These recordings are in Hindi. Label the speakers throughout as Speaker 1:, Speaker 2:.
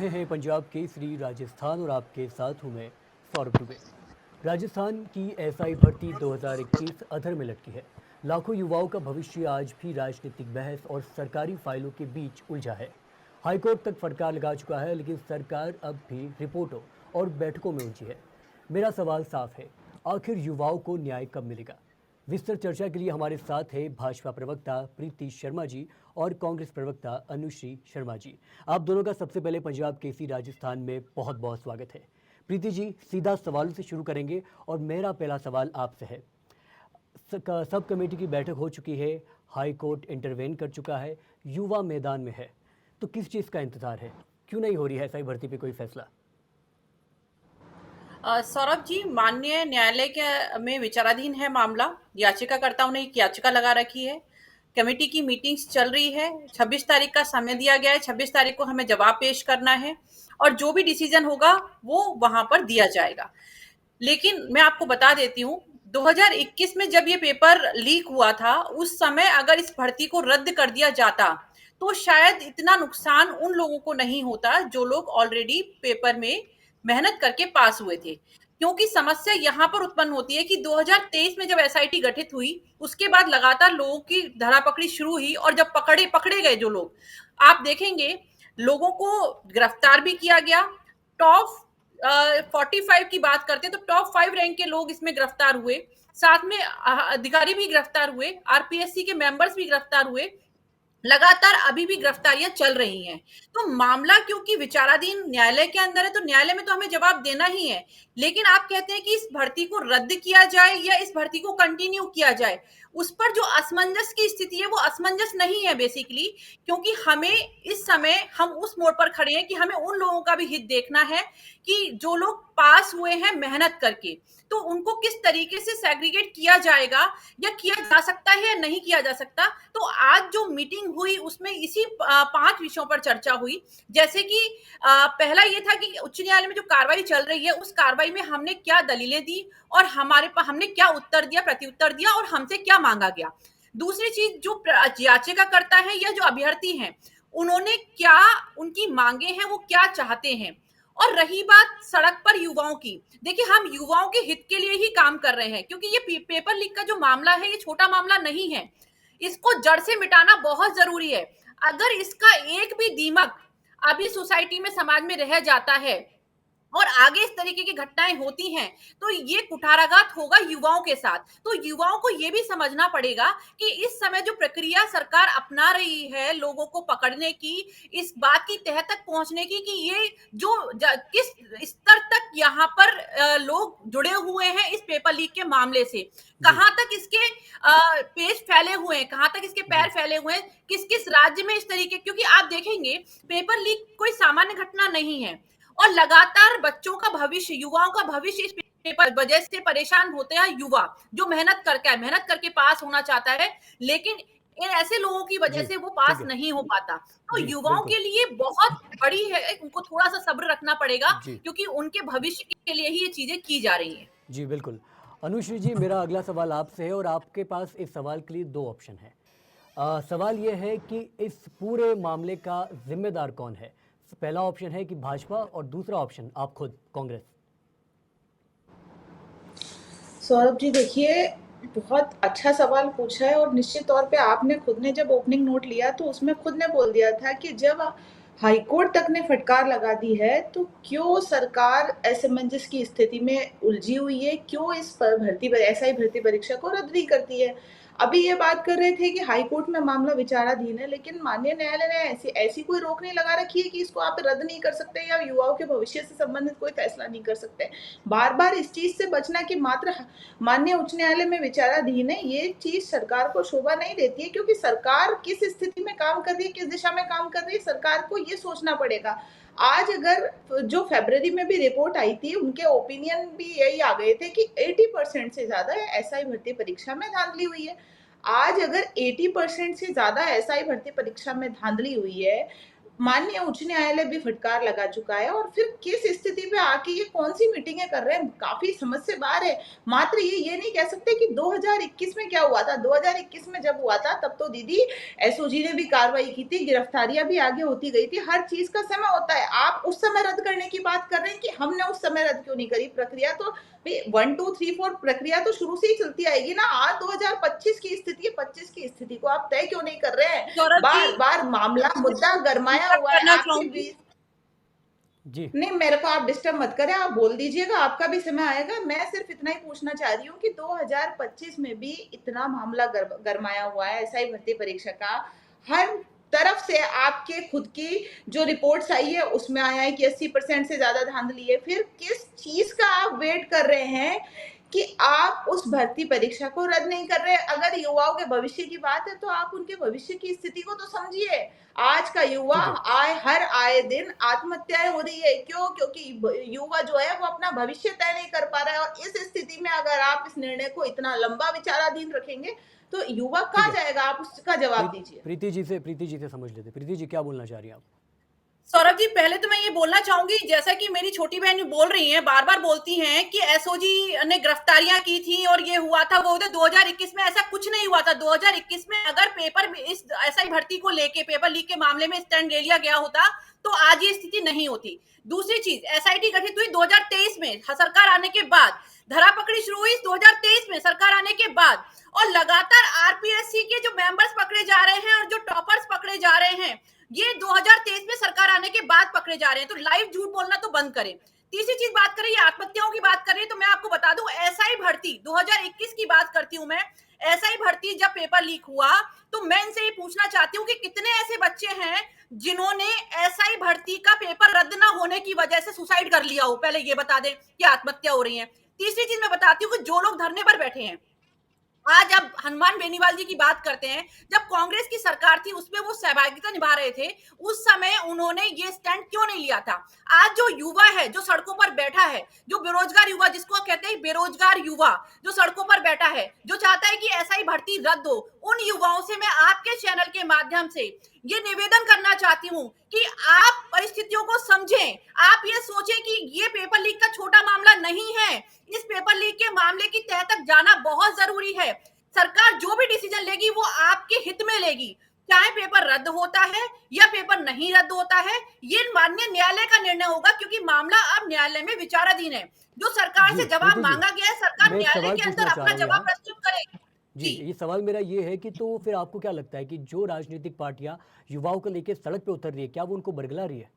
Speaker 1: हैं पंजाब केसरी राजस्थान और आपके साथ हूं मैं सौरभ दुबे। राजस्थान की एसआई भर्ती 2021 अधर में लटकी है। लाखों युवाओं का भविष्य आज भी राजनीतिक बहस और सरकारी फाइलों के बीच उलझा है। हाईकोर्ट तक फटकार लगा चुका है, लेकिन सरकार अब भी रिपोर्टों और बैठकों में उलझी है। मेरा सवाल साफ है, आखिर युवाओं को न्याय कब मिलेगा? विस्तृत चर्चा के लिए हमारे साथ है भाजपा प्रवक्ता प्रीति शर्मा जी और कांग्रेस प्रवक्ता अनुश्री शर्मा जी। आप दोनों का सबसे पहले पंजाब केसरी राजस्थान में बहुत बहुत स्वागत है। प्रीति जी, सीधा सवालों से शुरू करेंगे और मेरा पहला सवाल आपसे है। सब कमेटी की बैठक हो चुकी है, हाई कोर्ट इंटरवेन कर चुका है, युवा मैदान में है, तो किस चीज़ का इंतजार है? क्यों नहीं हो रही है एसआई भर्ती पे कोई फैसला?
Speaker 2: सौरभ जी, माननीय न्यायालय के में विचाराधीन है मामला। याचिकाकर्ताओं ने एक याचिका लगा रखी है। कमेटी की मीटिंग्स चल रही है। 26 तारीख का समय दिया गया है। 26 तारीख को हमें जवाब पेश करना है और जो भी डिसीजन होगा वो वहां पर दिया जाएगा। लेकिन मैं आपको बता देती हूँ, 2021 में जब ये पेपर लीक हुआ था, उस समय अगर इस भर्ती को रद्द कर दिया जाता तो शायद इतना नुकसान उन लोगों को नहीं होता जो लोग ऑलरेडी पेपर में मेहनत करके पास हुए थे। क्योंकि समस्या यहाँ पर उत्पन्न होती है कि 2023 में जब एसआईटी गठित हुई, उसके बाद लगातार लोगों की धरा पकड़ी शुरू हुई और जब पकड़े पकड़े गए जो लोग, आप देखेंगे लोगों को गिरफ्तार भी किया गया। टॉप 45 की बात करते हैं तो टॉप 5 रैंक के लोग इसमें गिरफ्तार हुए। साथ में अधिकारी भी गिरफ्तार हुए, आरपीएससी के मेंबर्स भी गिरफ्तार हुए। लगातार अभी भी गिरफ्तारियां चल रही हैं। तो मामला क्योंकि विचाराधीन न्यायालय के अंदर है, तो न्यायालय में तो हमें जवाब देना ही है। लेकिन आप कहते हैं कि इस भर्ती को रद्द किया जाए या इस भर्ती को कंटिन्यू किया जाए, उस पर जो असमंजस की स्थिति है वो असमंजस नहीं है बेसिकली। क्योंकि हमें इस समय हम उस मोड़ पर खड़े हैं कि हमें उन लोगों का भी हित देखना है कि जो लोग पास हुए हैं मेहनत करके, तो उनको किस तरीके से सेग्रीगेट किया जाएगा या किया जा सकता है या नहीं किया जा सकता। तो आज जो मीटिंग हुई उसमें इसी 5 विषयों पर चर्चा हुई। जैसे कि पहला ये था कि उच्च न्यायालय में जो कार्रवाई चल रही है उस कार्रवाई में हमने क्या दलीलें दी और हमने क्या उत्तर दिया, प्रत्युत्तर दिया और हमसे क्या मांगा गया। दूसरी चीज, जो याचिकाकर्ता है या जो अभ्यर्थी हैं, उन्होंने क्या, उनकी मांगे हैं, वो क्या चाहते हैं। और रही बात सड़क पर युवाओं की, देखिए हम युवाओं के हित के लिए ही काम कर रहे हैं, क्योंकि ये पेपर लीक का जो मामला है ये छोटा मामला नहीं है। इसको जड़ से मिटाना बहुत जरूरी है। अगर इसका एक भी दीमक अभी सोसाइटी में, समाज में रह जाता है और आगे इस तरीके की घटनाएं होती हैं, तो ये कुठाराघात होगा युवाओं के साथ। तो युवाओं को ये भी समझना पड़ेगा कि इस समय जो प्रक्रिया सरकार अपना रही है लोगों को पकड़ने की, इस बात की तह तक पहुंचने की कि ये किस स्तर तक यहाँ पर लोग जुड़े हुए हैं इस पेपर लीक के मामले से,
Speaker 1: जी
Speaker 2: कहाँ तक इसके पेज फैले हुए हैं, कहाँ तक इसके पैर
Speaker 1: जी
Speaker 2: फैले हुए हैं, किस किस राज्य में इस तरीके, क्योंकि आप देखेंगे पेपर लीक कोई सामान्य घटना नहीं है। और लगातार बच्चों का भविष्य, युवाओं का भविष्य इस पेपर वजह से परेशान होते हैं। युवा जो मेहनत करके पास होना चाहता है, लेकिन इन ऐसे लोगों की वजह
Speaker 1: जी,
Speaker 2: से वो
Speaker 1: ठीक
Speaker 2: पास
Speaker 1: है।
Speaker 2: नहीं हो पाता। तो
Speaker 1: जी
Speaker 2: युवाओं
Speaker 1: बिल्कुल।
Speaker 2: के लिए बहुत बड़ी है, उनको थोड़ा सा सब्र रखना पड़ेगा,
Speaker 1: जी
Speaker 2: क्योंकि उनके भविष्य के लिए ही ये चीजें की जा रही हैं।
Speaker 1: जी बिल्कुल। अनुश्री जी, मेरा अगला सवाल आपसे है और आपके पास इस सवाल के लिए दो ऑप्शन है। सवाल ये है कि इस पूरे मामले का जिम्मेदार कौन है? पहला ऑप्शन है कि भाजपा और दूसरा ऑप्शन आप खुद, कांग्रेस।
Speaker 3: सौरभ जी, देखिए, बहुत अच्छा सवाल पूछा है और निश्चित तौर पे आपने खुद ने जब ओपनिंग नोट लिया तो उसमें खुद ने बोल दिया था कि जब हाईकोर्ट तक ने फटकार लगा दी है तो क्यों सरकार असमंजस की स्थिति में उलझी हुई है, क्यों इस एसआई भर्ती परीक्षा को रद्द नहीं करती है। अभी ये बात कर रहे थे कि हाईकोर्ट में मामला विचाराधीन है, लेकिन माननीय न्यायालय ने ऐसी ऐसी कोई रोक नहीं लगा रखी है कि इसको आप रद्द नहीं कर सकते या युवाओं के भविष्य से संबंधित कोई फैसला नहीं कर सकते। बार बार इस चीज से बचना कि मात्र माननीय उच्च न्यायालय में विचाराधीन है, ये चीज सरकार को शोभा नहीं देती है, क्योंकि सरकार किस स्थिति में काम कर रही है, किस दिशा में काम कर रही है, सरकार को ये सोचना पड़ेगा। आज अगर जो फरवरी में भी रिपोर्ट आई थी, उनके ओपिनियन भी यही आ गए थे कि 80% से ज्यादा एसआई भर्ती परीक्षा में धांधली हुई है। आज अगर 80% से ज्यादा एसआई भर्ती परीक्षा में धांधली हुई है, माननीय उच्च न्यायालय भी फटकार लगा चुका है, और फिर किस स्थिति पे आके ये कौन सी मीटिंगें कर रहे हैं, काफी समझ से बाहर है। मात्र ये नहीं कह सकते कि 2021 में क्या हुआ था। 2021 में जब हुआ था तब तो दीदी एसओजी ने भी कार्रवाई की थी, गिरफ्तारियां भी आगे होती गई थी, हर चीज का समय होता है। आप उस समय रद्द करने की बात कर रहे हैं कि हमने उस समय रद्द क्यों नहीं करी। प्रक्रिया तो 1 2 3 4 प्रक्रिया तो शुरू से ही चलती आएगी ना। आज 2025 की स्थिति है, 25 की स्थिति को आप तय क्यों नहीं कर रहे हैं।
Speaker 2: सौरभ जी,
Speaker 3: बार बार मामला मुद्दा गरमाया
Speaker 2: इंटरप्ट
Speaker 3: हुआ है
Speaker 2: करना
Speaker 3: आपके
Speaker 2: चाहूंगी।
Speaker 3: बीच।
Speaker 1: जी
Speaker 3: नहीं, मेरे को आप डिस्टर्ब मत करें, आप बोल दीजिएगा, आपका भी समय आएगा। मैं सिर्फ इतना ही पूछना चाह रही हूँ कि 2025 में भी इतना मामला गरमाया हुआ है एसआई भर्ती परीक्षा का। हर तरफ से आपके खुद की जो रिपोर्ट्स आई है उसमें आया है कि 80% से ज्यादा धांधली है। फिर किस चीज का आप वेट कर रहे हैं कि आप उस भर्ती परीक्षा को रद्द नहीं कर रहे। अगर युवाओं के भविष्य की बात है तो आप उनके भविष्य की स्थिति को तो समझिए। आज का युवा
Speaker 1: ठीक है
Speaker 3: हर आए दिन आत्महत्याएं हो रही है। क्यों? क्योंकि युवा जो है वो अपना भविष्य तय नहीं कर पा रहा है, और इस स्थिति में अगर आप इस निर्णय को इतना लंबा विचाराधीन रखेंगे तो युवा
Speaker 1: ठीक
Speaker 3: कहाँ
Speaker 1: है।
Speaker 3: जाएगा, आप उसका जवाब दीजिए।
Speaker 1: प्रीति जी से समझ लेते। प्रीति जी क्या बोलना चाह रही हैं आप?
Speaker 2: सौरभ जी, पहले तो मैं ये बोलना चाहूंगी, जैसा कि मेरी छोटी बहन बोल रही हैं, बार बार बोलती हैं कि एसओजी ने गिरफ्तारियां की थी और ये हुआ था वो था। 2021 में ऐसा कुछ नहीं हुआ था। 2021 में अगर पेपर इस एसआई भर्ती को लेके पेपर लीक के मामले में स्टैंड ले लिया गया होता तो आज ये स्थिति नहीं होती। दूसरी चीज, एसआईटी गठित हुई 2023 में सरकार आने के बाद, धरा पकड़ी शुरू हुई 2023 में सरकार आने के बाद, और लगातार आरपीएससी के जो मेंबर्स पकड़े जा रहे हैं और जो टॉपर्स पकड़े जा रहे हैं, ये 2023 में सरकार आने के बाद पकड़े जा रहे हैं। तो लाइव झूठ बोलना तो बंद करें। तीसरी चीज बात करें, ये आत्महत्याओं की बात करें, तो मैं आपको बता दूं, एसआई भर्ती 2021 की बात करती हूं मैं। एसआई भर्ती जब पेपर लीक हुआ तो मैं इनसे ये पूछना चाहती हूँ कि कितने ऐसे बच्चे हैं जिन्होंने एसआई भर्ती का पेपर रद्द ना होने की वजह से सुसाइड कर लिया हो। पहले ये बता दें कि आत्महत्या हो रही है। तीसरी चीज मैं बताती हूँ कि जो लोग धरने पर बैठे हैं, आज अब हनुमान बेनीवाल जी की बात करते हैं, जब कांग्रेस की सरकार थी उसमें वो सहभागिता निभा रहे थे, उस समय उन्होंने ये स्टैंड क्यों नहीं लिया था। आज जो युवा है जो सड़कों पर बैठा है, जो बेरोजगार युवा, जिसको कहते हैं बेरोजगार युवा, जो सड़कों पर बैठा है, जो चाहता है कि एसआई भर्ती रद्द हो, उन युवाओं से मैं आपके चैनल के माध्यम से ये निवेदन करना चाहती हूँ कि आप परिस्थितियों को समझें। आप ये सोचें कि ये पेपर लीक का छोटा मामला नहीं है। इस पेपर लीक के मामले की तह तक जाना बहुत जरूरी है। सरकार जो भी डिसीजन लेगी वो आपके हित में लेगी, चाहे पेपर रद्द होता है या पेपर नहीं रद्द होता है, ये माननीय न्यायालय का निर्णय होगा, क्योंकि मामला अब न्यायालय में विचाराधीन है। जो सरकार
Speaker 1: जी
Speaker 2: से जवाब
Speaker 1: प्रीति जी,
Speaker 2: मांगा गया है, सरकार
Speaker 1: मैं एक
Speaker 2: न्यायालय
Speaker 1: सवाल
Speaker 2: के अंदर
Speaker 1: पूछना चाह
Speaker 2: अपना
Speaker 1: रहा हूँ
Speaker 2: जवाब
Speaker 1: यहाँ।
Speaker 2: प्रस्तुत करे।
Speaker 1: जी,
Speaker 2: जी,
Speaker 1: ये सवाल मेरा ये है कि तो फिर आपको क्या लगता है कि जो राजनीतिक पार्टियां युवाओं को लेकर सड़क पे उतर रही है, क्या वो उनको बरगला रही है?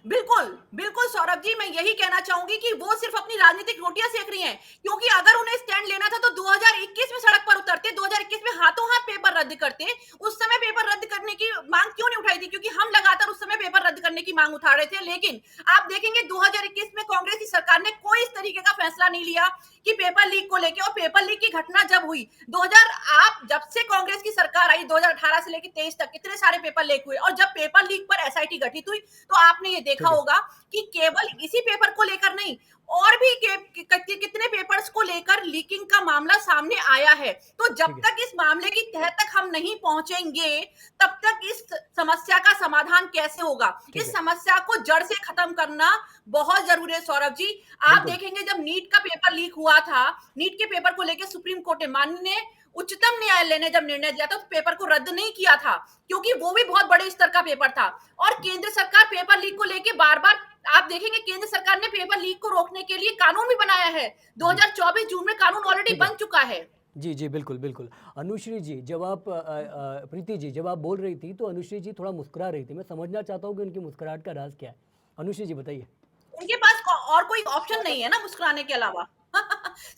Speaker 2: बिल्कुल बिल्कुल सौरभ जी, मैं यही कहना चाहूंगी कि वो सिर्फ अपनी राजनीतिक रोटियां सेक रही हैं, क्योंकि अगर उन्हें स्टैंड लेना था तो 2021 में सड़क पर उतरते, 2021 में हाथों हाथ पेपर रद्द करते। उस समय पेपर रद्द करने की मांग क्यों नहीं उठाई थी? क्योंकि हम लगातार उस समय पेपर रद्द करने की मांग उठा रहे थे। लेकिन आप देखेंगे 2021 में कांग्रेस की सरकार ने कोई इस तरीके का फैसला नहीं लिया कि पेपर लीक को लेकर। और पेपर लीक की घटना जब हुई 2000, आप जब से कांग्रेस की सरकार आई 2018 से लेकर 23 तक कितने सारे पेपर लीक हुए, और जब पेपर लीक पर एसआईटी गठित हुई तो आपने ये देखा
Speaker 1: ठीक है
Speaker 2: होगा कि केवल इसी पेपर को लेकर नहीं, और भी कितने पेपर्स को लेकर लीकिंग का मामला सामने आया है। तो जब
Speaker 1: ठीक है
Speaker 2: तक इस मामले की तह तक हम नहीं पहुंचेंगे तब तक इस समस्या का समाधान कैसे होगा।
Speaker 1: ठीक
Speaker 2: इस
Speaker 1: है
Speaker 2: समस्या को जड़ से खत्म करना बहुत जरूरी है सौरभ जी। आप
Speaker 1: बिल्कुल
Speaker 2: देखेंगे जब नीट का पेपर लीक हुआ था, नीट के पेपर को लेकर सुप्रीम कोर्ट ने, माननीय उच्चतम न्यायालय ने जब निर्णय दिया था तो पेपर को रद्द नहीं किया था, क्योंकि वो भी बहुत बड़े स्तर का पेपर था। और केंद्र सरकार पेपर लीक को लेकर बार बार, आप देखेंगे केंद्र सरकार ने पेपर लीक को रोकने के लिए कानून भी बनाया है।
Speaker 1: जी
Speaker 2: 2024 जून में कानून ऑलरेडी
Speaker 1: ठीक है
Speaker 2: बन चुका है।
Speaker 1: जी जी बिल्कुल बिल्कुल। अनुश्री जी, जब आप प्रीति जी जब आप बोल रही थी तो अनुश्री जी थोड़ा मुस्कुरा रही थी। मैं समझना चाहता हूँ कि उनकी मुस्कुराहट का राज क्या है। अनुश्री जी बताइए।
Speaker 2: उनके पास और कोई ऑप्शन नहीं है ना मुस्कुराने के अलावा।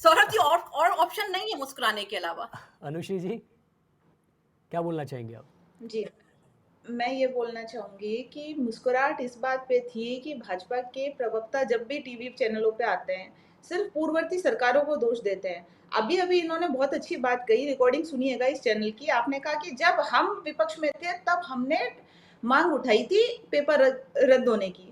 Speaker 2: सौरभ जी, और ऑप्शन नहीं है मुस्कुराने के अलावा।
Speaker 1: अनुश्री जी क्या बोलना चाहेंगे आप?
Speaker 3: जी, मैं ये बोलना चाहूंगी कि मुस्कुराहट इस बात पे थी कि भाजपा के प्रवक्ता जब भी टीवी चैनलों पे आते हैं सिर्फ पूर्ववर्ती सरकारों को दोष देते हैं। अभी अभी इन्होंने बहुत अच्छी बात कही, रिकॉर्डिंग सुनिएगा इस चैनल की। आपने कहा कि जब हम विपक्ष में थे तब हमने मांग उठाई थी पेपर रद्द होने की।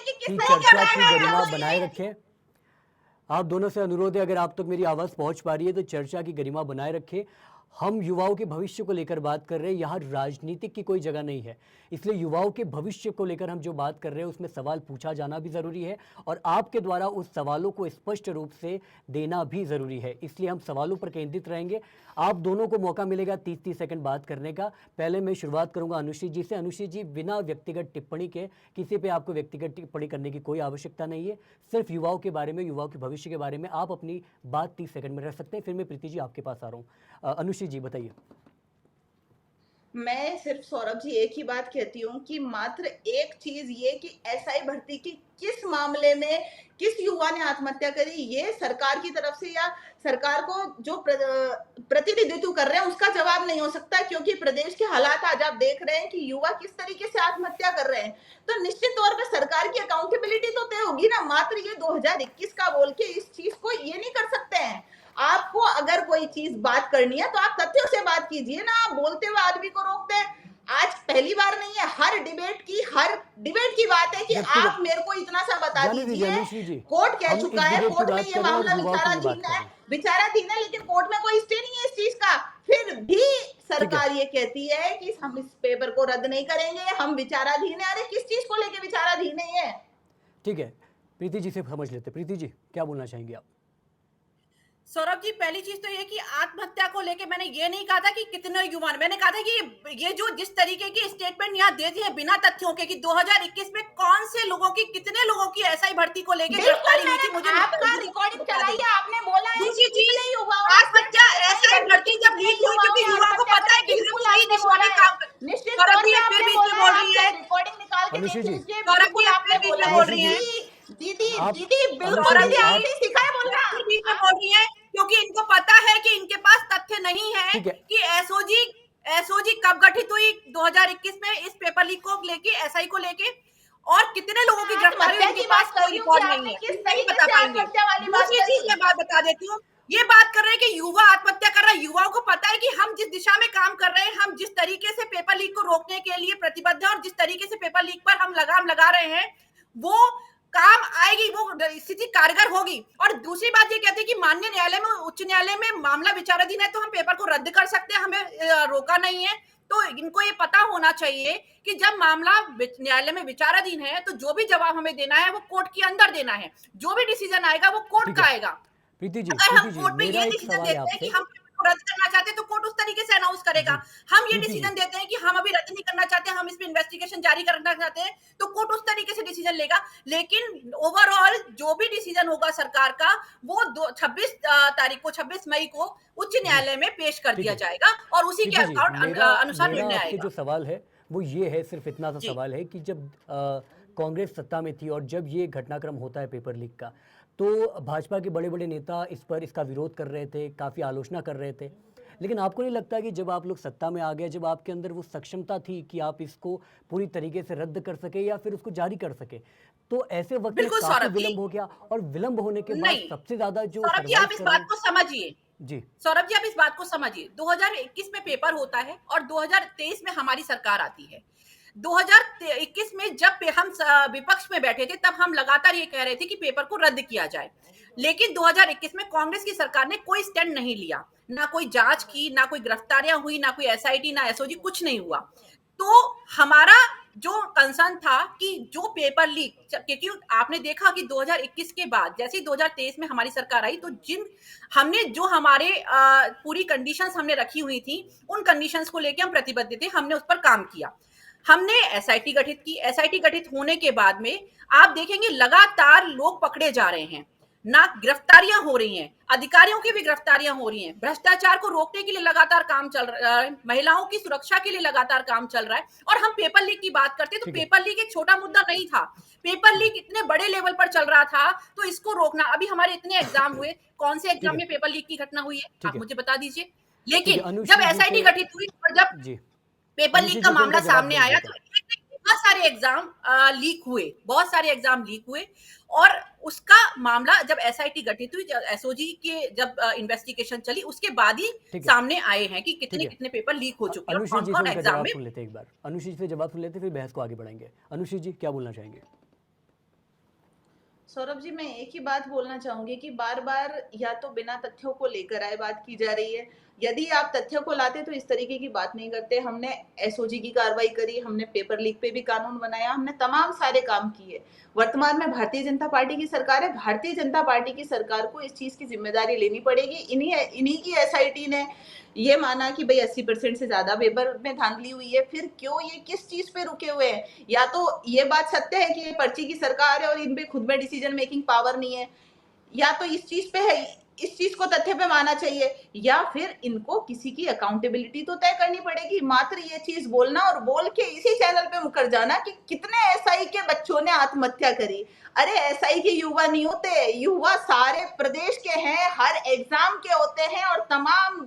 Speaker 4: कि किस
Speaker 1: की
Speaker 4: तरह
Speaker 1: चर्चा
Speaker 4: का
Speaker 1: की
Speaker 4: है
Speaker 1: गरिमा
Speaker 4: वो
Speaker 1: बनाए
Speaker 4: ये।
Speaker 1: रखें। आप दोनों से अनुरोध है, अगर आप तक मेरी आवाज़ पहुंच पा रही है तो चर्चा की गरिमा बनाए रखें। हम युवाओं के भविष्य को लेकर बात कर रहे हैं, यहाँ राजनीतिक की कोई जगह नहीं है, इसलिए युवाओं के भविष्य को लेकर हम जो बात कर रहे हैं उसमें सवाल पूछा जाना भी ज़रूरी है और आपके द्वारा उस सवालों को स्पष्ट रूप से देना भी ज़रूरी है, इसलिए हम सवालों पर केंद्रित रहेंगे। आप दोनों को मौका मिलेगा 30-30 सेकंड बात करने का। पहले मैं शुरुआत करूंगा अनुश्री जी से। अनुश्री जी, बिना व्यक्तिगत टिप्पणी के, किसी पे आपको व्यक्तिगत टिप्पणी करने की कोई आवश्यकता नहीं है, सिर्फ युवाओं के बारे में, युवाओं के भविष्य के बारे में आप अपनी बात 30 सेकंड में रख सकते हैं। फिर मैं प्रीति जी आपके पास आ रहा हूँ। अनुश्री जी बताइए।
Speaker 4: मैं सिर्फ सौरभ जी एक ही बात कहती हूँ कि मात्र एक चीज ये कि एसआई भर्ती की किस मामले में किस युवा ने आत्महत्या करी, ये सरकार की तरफ से या सरकार को जो प्रतिनिधित्व कर रहे हैं उसका जवाब नहीं हो सकता, क्योंकि प्रदेश के हालात आज आप देख रहे हैं कि युवा किस तरीके से आत्महत्या कर रहे हैं। तो निश्चित तौर पे सरकार की अकाउंटेबिलिटी तो तय होगी ना। मात्र ये 2021 का बोल के इस चीज को ये नहीं कर सकते हैं। आपको अगर कोई चीज बात करनी है तो आप तथ्यों से बात कीजिए ना, आप बोलते हुए आदमी को रोकते हैं। आज पहली बार नहीं है, हर डिबेट की बात है कि
Speaker 1: व्यक्तिगत
Speaker 4: आप मेरे को इतना सा बता
Speaker 1: जाने दीजिए
Speaker 4: दीजिए।
Speaker 1: अनुश्री जी,
Speaker 4: कोर्ट कह
Speaker 1: हम
Speaker 4: चुका
Speaker 1: इस
Speaker 4: है,
Speaker 1: डिबेट की
Speaker 4: कोर्ट में
Speaker 1: बात
Speaker 4: ये
Speaker 1: कर रहे हैं और
Speaker 4: मामला
Speaker 1: युवाओं की भी बात कर रहे हैं।
Speaker 4: विचाराधीन है, लेकिन कोर्ट में कोई स्टे नहीं है इस चीज का। फिर भी
Speaker 1: ठीक है,
Speaker 4: सरकार ये कहती है कि हम इस पेपर को रद्द नहीं करेंगे, हम विचाराधीन है। अरे किस चीज को लेके विचाराधीन है ये?
Speaker 1: ठीक है। प्रीति जी से समझ लेते। प्रीति जी, क्या बोलना चाहेंगे आप?
Speaker 2: सौरभ जी, पहली चीज तो ये कि आत्महत्या को लेके मैंने ये नहीं कहा था कि कितने युवा, मैंने कहा था कि ये जो जिस तरीके की स्टेटमेंट यहाँ दे दी है बिना तथ्यों के कि 2021 में कौन से लोगों की, कितने लोगों की एसआई भर्ती को लेके
Speaker 4: बिल्कुल,
Speaker 2: गिरफ्तारी हुई थी,
Speaker 4: मैंने
Speaker 2: मुझे
Speaker 4: आपका रिकॉर्डिंग चलाई है, आपने बोला है
Speaker 2: दूसरी
Speaker 4: कि
Speaker 2: चीज,
Speaker 4: कितने युवाओं ने
Speaker 2: आत्महत्या एसआई भर्ती जब लीक हुई, क्योंकि युवाओं को पता है कि हम सही दिशा में काम कर,
Speaker 4: निश्चित
Speaker 2: सौरभ
Speaker 4: तौर
Speaker 2: जी
Speaker 4: पे
Speaker 2: ये फिर
Speaker 4: आपने
Speaker 2: बीच में
Speaker 4: बोला
Speaker 2: बोल
Speaker 4: है,
Speaker 2: रही
Speaker 4: आप
Speaker 2: है,
Speaker 4: रिकॉर्डिंग निकाल के
Speaker 1: अनुश्री
Speaker 4: देख
Speaker 1: जी,
Speaker 4: लीजिए।
Speaker 2: सौरभ
Speaker 4: बिल्कुल
Speaker 2: जी ये
Speaker 4: आपने
Speaker 2: फिर बीच
Speaker 4: बोला
Speaker 2: में
Speaker 4: है।
Speaker 2: बोल रही है,
Speaker 4: दीदी
Speaker 1: आप
Speaker 4: दीदी बिल्कुल
Speaker 1: अनुश्री
Speaker 2: सौरभ
Speaker 1: जी,
Speaker 2: जी
Speaker 4: आपने सिखा है बोलना।
Speaker 2: फिर बीच में बोल रही है, क्योंकि इनको पता है कि इनके पास तथ्य नहीं है
Speaker 1: ठीक है,
Speaker 2: कि एसओजी कब गठित हुई 2021 में इस पेपर लीक को लेके, एसआई को लेके, और कितने लोगों की गिरफ्तारी हुई,
Speaker 4: आत्महत्या
Speaker 2: इनके
Speaker 4: की
Speaker 2: पास
Speaker 4: बात कर
Speaker 2: कोई
Speaker 4: रही हूँ कि
Speaker 2: रिकॉर्ड नहीं
Speaker 4: आपने
Speaker 2: है,
Speaker 4: किस
Speaker 2: नहीं
Speaker 4: तरीके
Speaker 2: बता
Speaker 4: से
Speaker 2: पाएंगे।
Speaker 4: आत्महत्या वाली बात
Speaker 2: दूसरी चीज
Speaker 4: करी।
Speaker 2: मैं बात बता देती हूँ, ये बात कर रहे हैं कि युवा आत्महत्या कर रहा है। युवाओं को पता है कि हम जिस दिशा में काम कर रहे हैं, हम जिस तरीके से पेपर लीक को रोकने के लिए प्रतिबद्ध है और जिस तरीके से पेपर लीक पर हम लगाम लगा रहे हैं, वो काम आएगी, वो स्थिति कारगर होगी। और दूसरी बात ये कहते हैं कि माननीय न्यायालय में, उच्च न्यायालय में मामला विचाराधीन है, तो हम पेपर को रद्द कर सकते हैं, हमें रोका नहीं है। तो इनको ये पता होना चाहिए कि जब मामला न्यायालय में विचाराधीन है, तो जो भी जवाब हमें देना है वो कोर्ट के अंदर देना है, जो भी डिसीजन आएगा वो कोर्ट
Speaker 1: ठीक
Speaker 2: का
Speaker 1: है।
Speaker 2: आएगा।
Speaker 1: प्रीति जी,
Speaker 2: अगर हम
Speaker 1: प्रीति जी,
Speaker 2: कोर्ट में
Speaker 1: मेरा
Speaker 2: ये
Speaker 1: एक
Speaker 2: डिसीजन
Speaker 1: सवाल है
Speaker 2: देते हैं कि
Speaker 1: आपसे।
Speaker 2: हम पेपर को रद्द करना चाहते हैं, तो कोर्ट उस तरीके से अनाउंस करेगा।
Speaker 1: जी,
Speaker 2: हम ये
Speaker 1: प्रीति जी,
Speaker 2: डिसीजन देते हैं कि हम अभी रद्द नहीं करना चाहते, हम इस पे इन्वेस्टिगेशन जारी करना चाहते हैं, तो कोर्ट उस तरीके से डिसीजन लेगा। लेकिन ओवरऑल जो भी डिसीजन होगा सरकार का, वो 26 मई को उच्च
Speaker 1: जी,
Speaker 2: न्यायालय में पेश कर
Speaker 1: ठीक
Speaker 2: दिया
Speaker 1: है।
Speaker 2: जाएगा और उसी के
Speaker 1: प्रीति जी,
Speaker 2: अनुसार
Speaker 1: मेरा
Speaker 2: निर्णय
Speaker 1: आपसे
Speaker 2: आएगा।
Speaker 1: जो सवाल है वो ये है, सिर्फ इतना सा
Speaker 2: जी।
Speaker 1: सवाल है कि जब कांग्रेस सत्ता में थी और जब ये घटनाक्रम होता है पेपर लीक का, तो भाजपा के बड़े बड़े नेता इसका विरोध कर रहे थे, काफ़ी आलोचना कर रहे थे। लेकिन आपको नहीं लगता कि जब आप लोग सत्ता में आ गए, जब आपके अंदर वो सक्षमता थी कि आप इसको पूरी तरीके से रद्द कर सके या फिर उसको जारी कर सके, तो ऐसे वक्त में
Speaker 2: बिल्कुल
Speaker 1: काफ़ी
Speaker 2: सौरभ जी,
Speaker 1: विलंब हो गया और विलंब होने के बाद
Speaker 2: नहीं
Speaker 1: सबसे ज़्यादा जो
Speaker 2: सौरभ जी,
Speaker 1: सर्वाइव
Speaker 2: आप इस
Speaker 1: कर रहे
Speaker 2: बात
Speaker 1: हैं।
Speaker 2: को समझिए।
Speaker 1: जी,
Speaker 2: सौरभ जी, आप इस बात को समझिए, 2021 में पेपर होता है और 2023 में हमारी सरकार आती है। 2021 में जब हम विपक्ष में बैठे थे, तब हम लगातार ये कह रहे थे कि पेपर को रद्द किया जाए। लेकिन 2021 में कांग्रेस की सरकार ने कोई स्टैंड नहीं लिया, ना कोई जांच की, ना कोई गिरफ्तारियां हुई, ना कोई एसआईटी, ना एसओजी, कुछ नहीं हुआ। तो हमारा जो कंसर्न था कि जो पेपर लीक, क्योंकि आपने देखा कि 2021 के बाद जैसे ही 2023 में हमारी सरकार आई, तो हमने जो हमारे पूरी कंडीशंस हमने रखी हुई थी, उन कंडीशंस को लेके हम प्रतिबद्ध थे, हमने उस पर काम किया। हमने एसआईटी गठित की, एसआईटी गठित होने के बाद में आप देखेंगे लगातार लोग पकड़े जा रहे हैं, ना गिरफ्तारियां हो रही हैं, अधिकारियों की भी गिरफ्तारियां हो रही हैं, भ्रष्टाचार को रोकने के लिए लगातार काम चल रहा है, महिलाओं की सुरक्षा के लिए लगातार काम चल रहा है। और हम पेपर लीक की बात करते हैं, तो पेपर लीक एक छोटा मुद्दा नहीं था, पेपर लीक इतने बड़े लेवल पर चल रहा था, तो इसको रोकना, अभी हमारे इतने एग्जाम हुए, कौन से एग्जाम में पेपर लीक की घटना हुई है, आप मुझे बता दीजिए। लेकिन जब एसआईटी गठित हुई और जब पेपर लीक का मामला सामने आया, तो बहुत सारे एग्जाम लीक हुए, बहुत सारे एग्जाम लीक हुए। और उसका मामला जब एसआईटी गठित हुई, जब एसओजी के जब इन्वेस्टिगेशन चली, उसके बाद ही सामने आए हैं कि कितने कितने पेपर लीक हो चुके हैं,
Speaker 1: अनुश्री जी
Speaker 2: कौन-कौन
Speaker 1: से
Speaker 2: एग्जाम
Speaker 1: जवाब
Speaker 2: में।
Speaker 1: सुन लेते हैं एक बार, अनुश्री जी से जवाब सुन लेते हैं, फिर बहस को आगे बढ़ाएंगे। अनुश्री जी, क्या बोलना चाहेंगे?
Speaker 4: सौरभ जी, मैं एक ही बात बोलना चाहूंगी कि बार बार या तो बिना तथ्यों को लेकर आए बात की जा रही है। यदि आप तथ्यों को लाते तो इस तरीके की बात नहीं करते। हमने एसओजी की कार्रवाई करी, हमने पेपर लीक पे भी कानून बनाया, हमने तमाम सारे काम किए। वर्तमान में भारतीय जनता पार्टी की सरकार है, भारतीय जनता पार्टी की सरकार को इस चीज की जिम्मेदारी लेनी पड़ेगी। इन्हीं की एसआईटी ने ये माना कि भाई 80% से ज्यादा पेपर में धांधली हुई है, फिर क्यों ये किस चीज पे रुके हुए हैं? या तो ये बात सत्य है कि ये पर्ची की सरकार है और इन पे खुद में डिसीजन मेकिंग पावर नहीं है, या तो इस चीज पे है, इस चीज को तथ्य पे मानना चाहिए, या फिर इनको किसी की अकाउंटेबिलिटी तो तय करनी पड़ेगी। मात्र ये चीज बोलना और बोल के इसी चैनल पे मुकर जाना कि कितने एसआई के बच्चों ने आत्महत्या करी, अरे एसआई के युवा नहीं होते, युवा सारे प्रदेश के हैं, हर एग्जाम के होते हैं और तमाम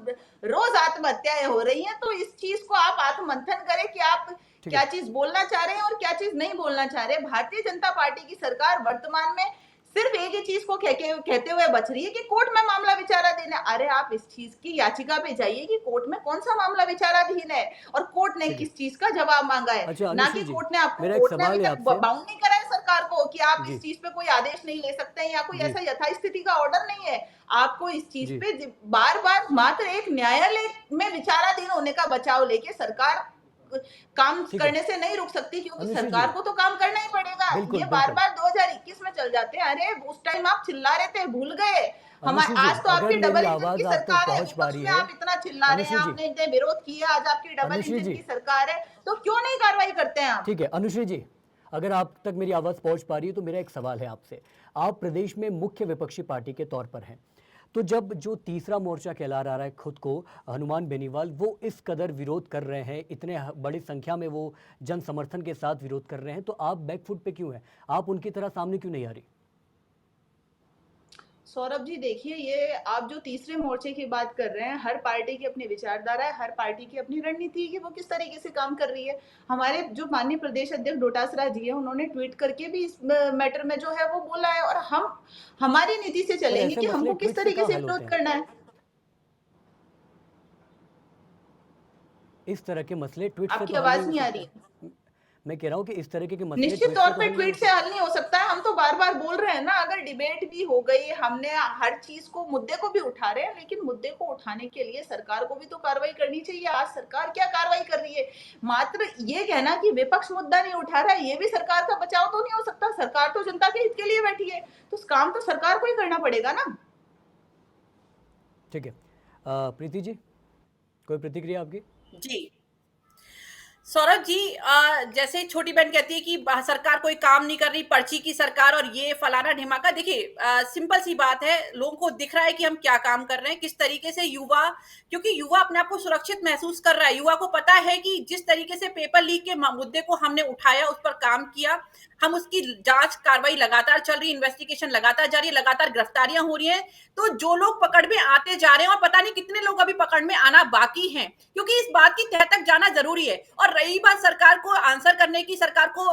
Speaker 4: रोज आत्महत्याएं हो रही हैं। तो इस चीज को आप आत्ममंथन करें कि आप क्या चीज बोलना चाह रहे हैं और क्या चीज नहीं बोलना चाह रहे। भारतीय जनता पार्टी की सरकार वर्तमान में सिर्फ एक ही चीज को कहते हुए बच रही है कि कोर्ट में मामला विचाराधीन है। अरे आप इस चीज की याचिका पे जाइए कि कोर्ट में कौन सा मामला विचाराधीन है और कोर्ट ने
Speaker 1: ठीक है।
Speaker 4: किस चीज का जवाब मांगा है।
Speaker 1: अच्छा
Speaker 4: ना
Speaker 1: अनुश्री
Speaker 4: कि
Speaker 1: जी,
Speaker 4: कोर्ट ने आपको,
Speaker 1: मेरा एक
Speaker 4: कोर्ट ने
Speaker 1: सवाल
Speaker 4: अभी
Speaker 1: है
Speaker 4: तक
Speaker 1: आपसे।
Speaker 4: बाउंड नहीं करा है सरकार को कि आप
Speaker 1: जी
Speaker 4: इस चीज पे कोई आदेश नहीं ले सकते हैं या कोई
Speaker 1: जी
Speaker 4: ऐसा यथास्थिति का ऑर्डर नहीं है। आपको इस चीज
Speaker 1: जी
Speaker 4: पे बार बार मात्र एक न्यायालय में विचाराधीन होने का बचाव लेके सरकार काम
Speaker 1: ठीक है
Speaker 4: करने से नहीं रुक सकती, क्योंकि
Speaker 1: अनुश्री जी,
Speaker 4: सरकार को तो काम करना ही पड़ेगा।
Speaker 1: बिल्कुल
Speaker 4: ये बार
Speaker 1: बिल्कुल।
Speaker 4: बार 2021 में चल जाते हैं। अरे उस टाइम आप चिल्ला रहे थे, भूल गए। हमारे
Speaker 1: अनुश्री जी,
Speaker 4: आज तो आपकी
Speaker 1: अगर मेरी
Speaker 4: डबल इंजन की
Speaker 1: आवाज़ आप तक
Speaker 4: सरकार है,
Speaker 1: पहुंच पा
Speaker 4: विपक्ष
Speaker 1: रही
Speaker 4: में
Speaker 1: है,
Speaker 4: आप इतना चिल्ला रहे हैं,
Speaker 1: अनुश्री जी,
Speaker 4: आपने इतने विरोध किया, आज आपकी डबल
Speaker 1: अनुश्री
Speaker 4: इंजन
Speaker 1: जी,
Speaker 4: की सरकार है, तो क्यों नहीं कार्रवाई करते हैं आप?
Speaker 1: ठीक है अनुश्री जी, अगर आप तक मेरी आवाज़ पहुंच पा रही है तो मेरा एक सवाल है आपसे। आप प्रदेश में मुख्य विपक्षी पार्टी के तौर पर हैं, तो जब जो तीसरा मोर्चा कहला रहा है खुद को हनुमान बेनीवाल, वो इस कदर विरोध कर रहे हैं, इतने बड़ी संख्या में वो जन समर्थन के साथ विरोध कर रहे हैं, तो आप बैकफुट पे क्यों हैं? आप उनकी तरह सामने क्यों नहीं आ रही?
Speaker 4: सौरभ जी देखिए, ये आप जो तीसरे मोर्चे की बात कर रहे हैं, हर पार्टी की अपनी विचारधारा है, हर पार्टी की अपनी रणनीति है कि वो किस तरीके से काम कर रही है। हमारे जो माननीय प्रदेश अध्यक्ष डोटासरा जी है, उन्होंने ट्वीट करके भी इस मैटर में जो है वो बोला है, और हम हमारी नीति से
Speaker 1: पर
Speaker 4: चलेंगे
Speaker 1: ऐसे
Speaker 4: कि
Speaker 1: मसले
Speaker 4: हमको किस
Speaker 1: ट्वीट से
Speaker 4: तरीके
Speaker 1: कहाँ
Speaker 4: से
Speaker 1: हल होते
Speaker 4: विरोध
Speaker 1: हैं?
Speaker 4: करना है।
Speaker 1: इस तरह के मसले ट्वीट से
Speaker 4: आपकी
Speaker 1: तो हल नहीं
Speaker 4: आवाज
Speaker 1: हो
Speaker 4: नहीं आ
Speaker 1: सकते
Speaker 4: रही है।
Speaker 1: हैं। मैं कह रहा हूँ कि इस तरह के मसले
Speaker 4: निश्चित
Speaker 1: ट्वीट
Speaker 4: तौर
Speaker 1: से तो
Speaker 4: पे
Speaker 1: हल नहीं हो
Speaker 4: ट्वीट से
Speaker 1: सकते।
Speaker 4: हल नहीं हो सकता है। हम तो बार बार बोल रहे हैं ना, अगर डिबेट भी हो गई, हमने हर चीज को, मुद्दे को भी उठा रहे हैं, लेकिन मुद्दे को उठाने के लिए सरकार को भी तो कार्रवाई करनी चाहिए। आज सरकार क्या कार्रवाई कर रही है? मात्र ये कहना कि विपक्ष मुद्दा नहीं उठा रहा है, ये भी सरकार का बचाव तो नहीं हो सकता। सरकार तो जनता के हित के लिए बैठी है, तो उस काम तो सरकार को ही करना पड़ेगा ना।
Speaker 1: ठीक है प्रीति जी, कोई प्रतिक्रिया आपकी?
Speaker 2: जी सौरभ जी, जैसे छोटी बहन कहती है कि सरकार कोई काम नहीं कर रही, पर्ची की सरकार और ये फलाना ढिमाका। देखिए सिंपल सी बात है, लोगों को दिख रहा है कि हम क्या काम कर रहे हैं, किस तरीके से युवा, क्योंकि युवा अपने आप को सुरक्षित महसूस कर रहा है। युवा को पता है कि जिस तरीके से पेपर लीक के मुद्दे को हमने उठाया, उस पर काम किया, हम उसकी जांच कार्रवाई लगातार चल रही, इन्वेस्टिगेशन लगातार जारी है, लगातार गिरफ्तारियां हो रही हैं। तो जो लोग पकड़ में आते जा रहे हैं, और पता नहीं कितने लोग अभी पकड़ में आना बाकी हैं, क्योंकि इस बात की तह तक जाना जरूरी है। और रही बात सरकार को आंसर करने की, सरकार को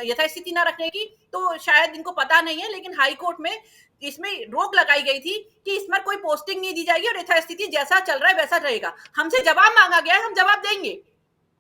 Speaker 2: यथास्थिति ना रखने की, तो शायद इनको पता नहीं है, लेकिन हाई कोर्ट में इसमें रोक लगाई गई थी कि इसमें कोई पोस्टिंग नहीं दी जाएगी और यथास्थिति जैसा चल रहा है वैसा रहेगा। हमसे जवाब मांगा गया है, हम जवाब देंगे,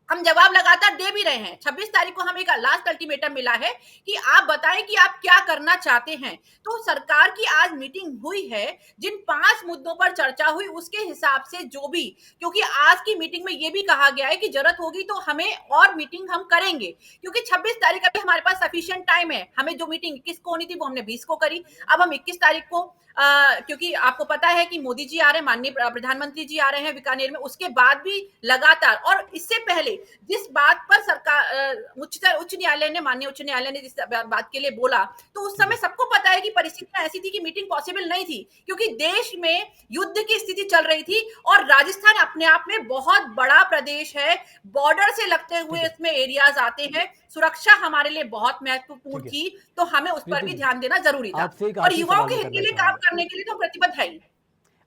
Speaker 2: हम जवाब लगातार दे भी रहे हैं। 26 तारीख को हमें एक लास्ट अल्टीमेटम मिला है कि आप बताएं कि आप क्या करना चाहते हैं। तो सरकार की आज मीटिंग हुई है, जिन 5 मुद्दों पर चर्चा हुई उसके हिसाब से जो भी, क्योंकि आज की मीटिंग में यह भी कहा गया है कि जरूरत होगी तो हमें और मीटिंग हम करेंगे, क्योंकि 26 तारीख अभी हमारे पास सफिशिएंट टाइम है। हमें जो मीटिंग 21 को होनी थी वो हमने 20 को करी, अब हम 21 तारीख को, क्योंकि आपको पता है कि मोदी जी आ रहे हैं, माननीय प्रधानमंत्री जी आ रहे हैं बीकानेर में, उसके बाद भी लगातार, और इससे पहले जिस बात पर सरकार उच्च न्यायालय ने, माननीय उच्च न्यायालय ने जिस बात के लिए बोला, तो उस समय सबको पता है कि परिस्थितियां ऐसी थी कि मीटिंग पॉसिबल नहीं थी, क्योंकि देश में युद्ध की स्थिति चल रही थी और राजस्थान अपने आप में बहुत बड़ा प्रदेश है, बॉर्डर से लगते हुए इसमें एरियाज आते हैं, सुरक्षा हमारे लिए बहुत महत्वपूर्ण
Speaker 1: ठीक है
Speaker 2: थी, तो हमें उस पर
Speaker 1: प्रीति
Speaker 2: भी
Speaker 1: जी,
Speaker 2: ध्यान देना जरूरी था।
Speaker 1: आपसे एक
Speaker 2: और
Speaker 1: आखिरी
Speaker 2: युवाओं
Speaker 1: सवाल
Speaker 2: के
Speaker 1: मैं
Speaker 2: हित के
Speaker 1: करना
Speaker 2: लिए काम
Speaker 1: चाहूंगा।
Speaker 2: करने के लिए तो प्रतिबद्ध है ही।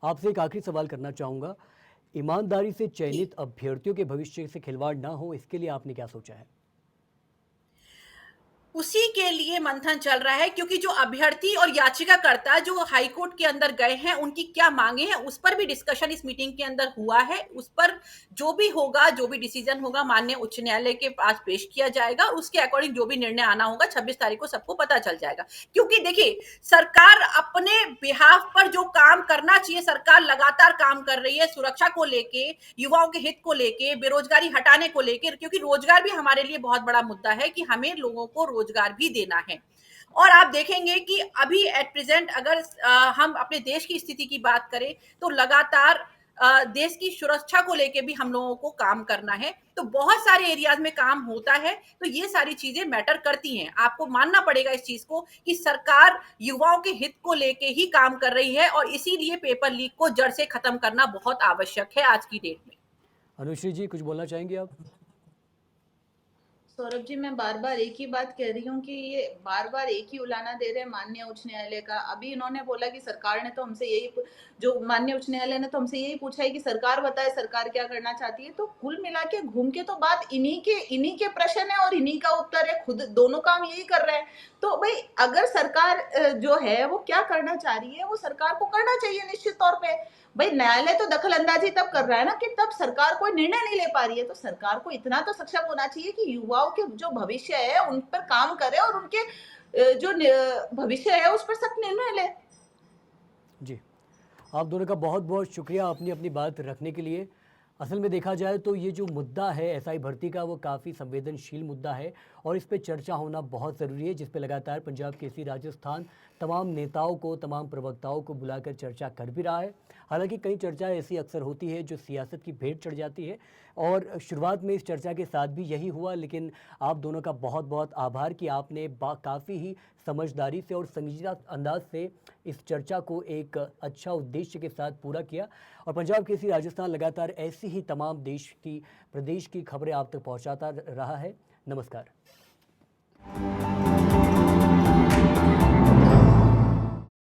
Speaker 1: आपसे एक आखिरी सवाल करना चाहूंगा। ईमानदारी से चयनित अभ्यर्थियों के भविष्य से खिलवाड़ ना हो, इसके लिए आपने क्या सोचा है?
Speaker 2: उसी के लिए मंथन चल रहा है, क्योंकि जो अभ्यर्थी और याचिकाकर्ता जो हाईकोर्ट के अंदर गए हैं, उनकी क्या मांगे हैं, उस पर भी डिस्कशन इस मीटिंग के अंदर हुआ है। उस पर जो भी होगा, जो भी डिसीजन होगा, माननीय उच्च न्यायालय के पास पेश किया जाएगा, उसके अकॉर्डिंग जो भी निर्णय आना होगा 26 तारीख को सबको पता चल जाएगा। क्योंकि देखिए, सरकार अपने बिहाफ पर जो काम करना चाहिए, सरकार लगातार काम कर रही है, सुरक्षा को लेके, युवाओं के हित को लेके, बेरोजगारी हटाने को लेकर, क्योंकि रोजगार भी हमारे लिए बहुत बड़ा मुद्दा है कि हमें लोगों को रोजगार भी देना है। और आप देखेंगे कि अभी एट प्रेजेंट अगर हम अपने देश की स्थिति की बात करें, तो लगातार देश की सुरक्षा को लेके भी हम लोगों को काम करना है। तो बहुत सारे एरियाज में काम होता है, तो ये सारी चीजें मैटर करती हैं। आपको मानना पड़ेगा इस चीज को कि सरकार युवाओं के हित को लेके ही काम कर रही है, और इसीलिए पेपर लीक को जड़ से खत्म करना बहुत आवश्यक है आज की डेट में।
Speaker 1: अनुश्री जी, कुछ बोलना चाहेंगे आप?
Speaker 3: सौरभ जी, मैं बार बार एक ही बात कह रही हूँ कि ये बार बार एक ही उलाना दे रहे हैं माननीय उच्च न्यायालय का। अभी इन्होंने बोला कि सरकार ने तो हमसे यही, जो माननीय उच्च न्यायालय ने तो हमसे यही पूछा है कि सरकार बताए सरकार क्या करना चाहती है। तो कुल मिला के घूम के तो बात इन्हीं के प्रश्न है और इन्हीं का उत्तर है, खुद दोनों काम यही कर रहे हैं। तो भाई अगर सरकार जो है वो क्या करना चाह रही है वो सरकार को करना चाहिए निश्चित तौर पे। भाई न्यायालय तो दखल अंदाजी तब कर रहा है ना कि तब सरकार कोई निर्णय नहीं ले पा रही है। तो सरकार को इतना तो सक्षम होना चाहिए कि युवाओं के जो भविष्य है उन पर काम करे और उनके जो भविष्य है उस पर सख्त निर्णय ले।
Speaker 1: जी, आप दोनों का बहुत बहुत शुक्रिया अपनी अपनी बात रखने के लिए। असल में देखा जाए तो ये जो मुद्दा है एसआई भर्ती का वो काफ़ी संवेदनशील मुद्दा है और इस पे चर्चा होना बहुत ज़रूरी है, जिस पे लगातार पंजाब केसरी राजस्थान तमाम नेताओं को, तमाम प्रवक्ताओं को बुलाकर चर्चा कर भी रहा है। हालांकि कई चर्चाएं ऐसी अक्सर होती है जो सियासत की भेंट चढ़ जाती है और शुरुआत में इस चर्चा के साथ भी यही हुआ, लेकिन आप दोनों का बहुत बहुत आभार कि आपने काफ़ी ही समझदारी से और संजीदा अंदाज से इस चर्चा को एक अच्छा उद्देश्य के साथ पूरा किया। और पंजाब केसरी राजस्थान लगातार ऐसी ही तमाम प्रदेश की खबरें आप तक पहुंचाता रहा है। नमस्कार।